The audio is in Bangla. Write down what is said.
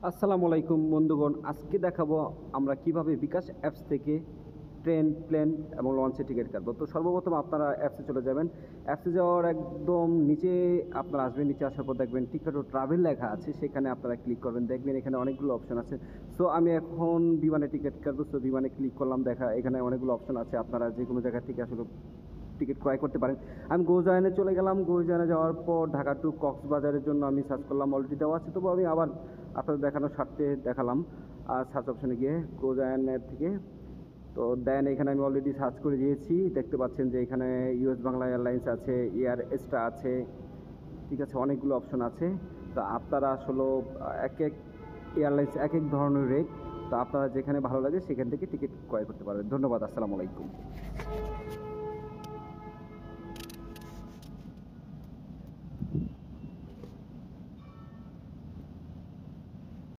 আসসালামু আলাইকুম বন্ধুগণ। আজকে দেখাবো আমরা কিভাবে বিকাশ অ্যাপস থেকে ট্রেন, প্লেন এবং লঞ্চের টিকিট কাটবো। তো সর্বপ্রথম আপনারা অ্যাপসে চলে যাবেন। অ্যাপসে যাওয়ার একদম নিচে আপনারা আসবেন। নিচে আসার পর দেখবেন টিকেট ও ট্রাভেল লেখা আছে, সেখানে আপনারা ক্লিক করবেন। দেখবেন এখানে অনেকগুলো অপশন আছে। সো আমি এখন বিমানে টিকিট কাটবো। সো বিমানে ক্লিক করলাম। এখানে অনেকগুলো অপশন আছে, আপনারা যে কোনো জায়গা থেকে আসলে টিকিট ক্রয় করতে পারেন। আমি গোজাইনে চলে গেলাম। গোজাইনে যাওয়ার পর ঢাকা টু কক্সবাজারের জন্য আমি সার্চ করলাম। অলরেডি দেওয়া আছে, তবু আমি আবার আপনাদের দেখানোর স্বার্থে দেখালাম। সার্চ অপশনে গিয়ে গোজাইনের থেকে তো দেন এখানে আমি অলরেডি সার্চ করে দিয়েছি। দেখতে পাচ্ছেন যে এখানে ইউএস বাংলা এয়ারলাইন্স আছে, এয়ার এক্সট্রা আছে, ঠিক আছে, অনেকগুলো অপশন আছে। তো আপনারা আসলে এক এক এয়ারলাইন্স এক এক ধরনের রেট। তো আপনারা যেখানে ভালো লাগে সেখান থেকে টিকিট ক্রয় করতে পারবেন। ধন্যবাদ। আসসালামু আলাইকুম।